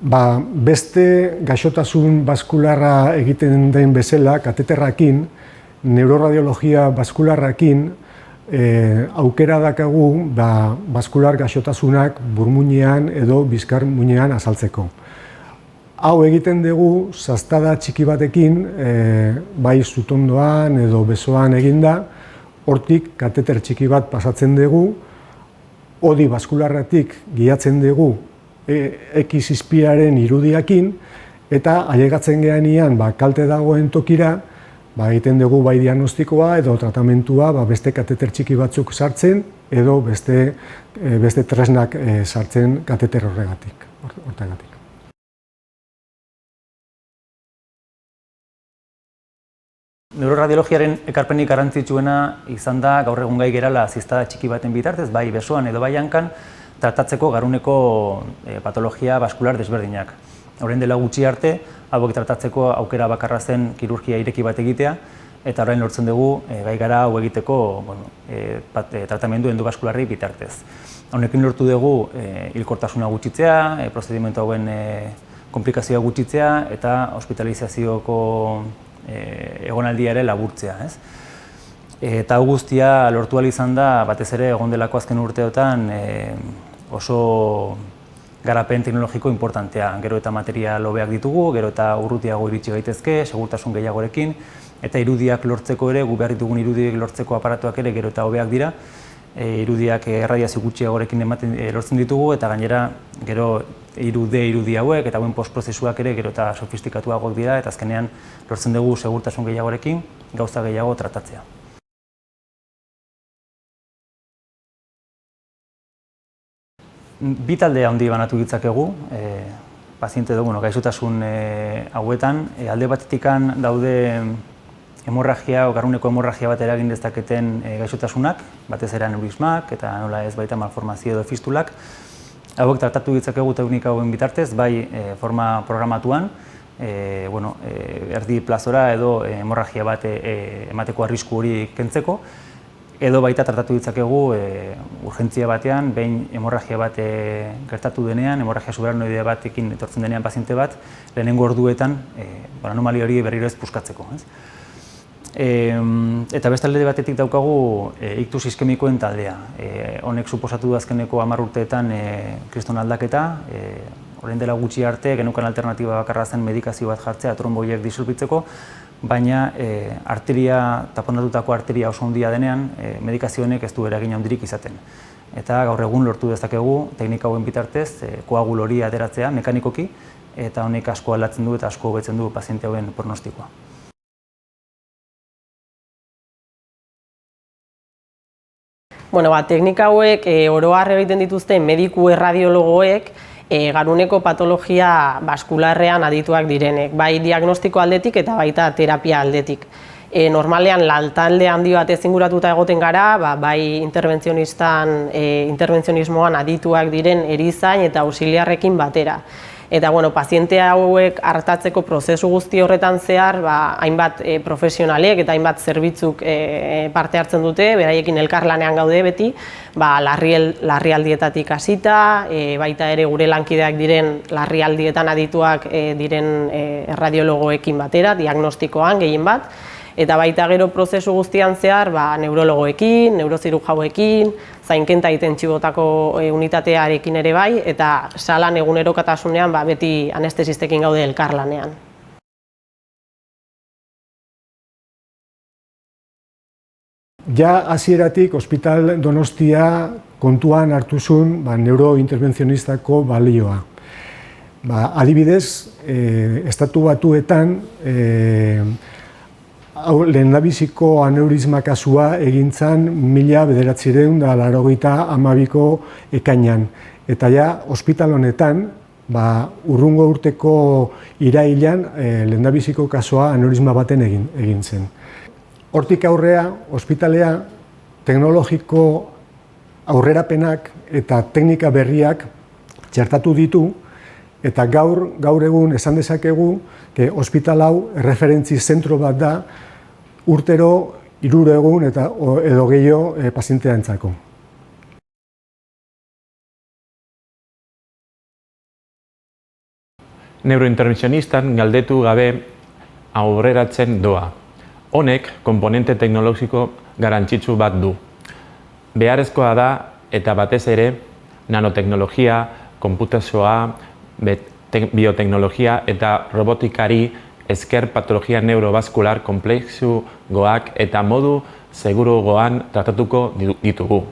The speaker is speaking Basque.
Beste gaixotasun baskularra egiten den bezala, kateterrakin, neuroradiologia baskularrakin, aukera dakagu baskular gaixotasunak burmuinean edo bizkar muinean azaltzeko. Hau egiten dugu sastada txiki batekin, bai zutondoan edo besoan eginda, hortik kateter txiki bat pasatzen dugu, hodi baskularratik giatzen dugu X izpiaren irudiakin, eta ailegatzen geanean kalte dagoen tokira, egiten dugu bai diagnostikoa edo tratamentua beste kateter txiki batzuk sartzen edo beste tresnak sartzen kateter horregatik. Neuroradiologiaren ekarpenik garrantzitsuena izan da gaur egun gai gerala ziztada txiki baten bitartez, bai besoan edo bai hankan, tratatzeko garuneko patologia baskular desberdinak. Orain dela gutxi arte, hauek tratatzeko aukera bakarra zen kirurgia ireki bat egitea, eta orain lortzen dugu gai gara hau egiteko tratamendu endobaskularri bitartez. Honekin lortu dugu hilkortasuna gutxitzea, prozedimentu hauen komplikazioa gutxitzea eta hospitalizazioko egonaldia ere laburtzea. Eta hau guztia lortu ahal izan da, batez ere egon delako azken urteotan oso garapen teknologiko importantea. Gero eta material hobeak ditugu, gero eta urrutiago iritsi gaitezke, segurtasun gehiagorekin, eta irudiak lortzeko ere, gu behar ditugun irudiak lortzeko aparatuak ere gero eta hobeak dira, irudiak erradiazio gutxiagorekin lortzen ditugu, eta gainera gero 3D irudi hauek eta hauen postprozesuak ere gero eta sofistikatuagoak dira, eta azkenean lortzen dugu segurtasun gehiagorekin gauza gehiago tratatzea. Bi talde handi banatu ditzakegu, paziente dugu gaixotasun hauetan. Alde batetikan daude hemorragia, garuneko hemorragia bat eragin dezaketen gaixotasunak, batez ere aneurismak eta nola ez baita malformazio edo fistulak. Hauek tratatu ditzakegu teknika hauen bitartez, bai forma programatuan, erdi plazora edo hemorragia bat emateko arrisku hori kentzeko, edo baita tratatu ditzakegu urgentzia batean, behin hemorragia bat gertatu denean, hemorragia subaranoidea batekin etortzen denean paziente bat, lehenengo orduetan anomalia hori berriro ez puskatzeko. Eta beste alde batetik daukagu iktus iskemikoen taldea. Honek suposatu du azkeneko 10 urteetan kriston aldaketa, orain dela gutxi arte geneukan alternatiba bakarra zen medikazio bat jartzea tromboiek disolbitzeko, baina taponatutako arteria oso handia denean, medikazio honek ez du eragin handirik izaten. Eta gaur egun lortu dezakegu teknika hauen bitartez koagul hori ateratzea mekanikoki, eta honek asko aldatzen du eta asko hobetzen du paziente hauen prognostikoa. Teknika hauek oro har egiten dituzten mediku erradiologoek garuneko patologia baskularrean adituak direnek, bai diagnostiko aldetik eta baita terapia aldetik. Normalean lantalde handi bat inguratuta egoten gara, bai interbentzionismoan adituak diren erizain eta auxiliarrekin batera. Eta paziente hauek artatzeko prozesu guzti horretan zehar, hainbat profesionalek eta hainbat zerbitzuk parte hartzen dute, beraiekin elkarlanean gaude beti, larrialdietatik hasita, baita ere gure lankideak diren larrialdietan adituak diren erradiologoekin batera, diagnostikoan gehien bat, eta baita gero prozesu guztian zehar neurologoekin, neurozirujauekin, zainkenta intentsibotako unitatearekin ere bai, eta salan egunerokotasunean beti anestesistekin gaude elkarlanean. Ja hasieratik Ospital Donostia kontuan hartu zuen neurointerbentzionistako balioa. Adibidez, Estatu Batuetan lehendabiziko aneurisma kasua egin zen 1982ko ekainean. Eta ja, ospital honetan, urrungo urteko irailean lehendabiziko kasua aneurisma baten egin zen. Hortik aurrea, ospitalea teknologiko aurrerapenak eta teknika berriak txertatu ditu, eta gaur egun esan dezakegu ospital hau erreferentzi zentro bat da urtero 300 edo gehiago pazientearentzako. neurointervencionistan galdetu gabe aurreratzen doa. Honek komponente teknologiko garrantzitsu bat du. Beharrezkoa da eta batez ere nanoteknologia, konputazioa, bioteknologia eta robotikari esker patologia neurobaskular konplexuagoak eta modu seguruagoan tratatuko ditugu.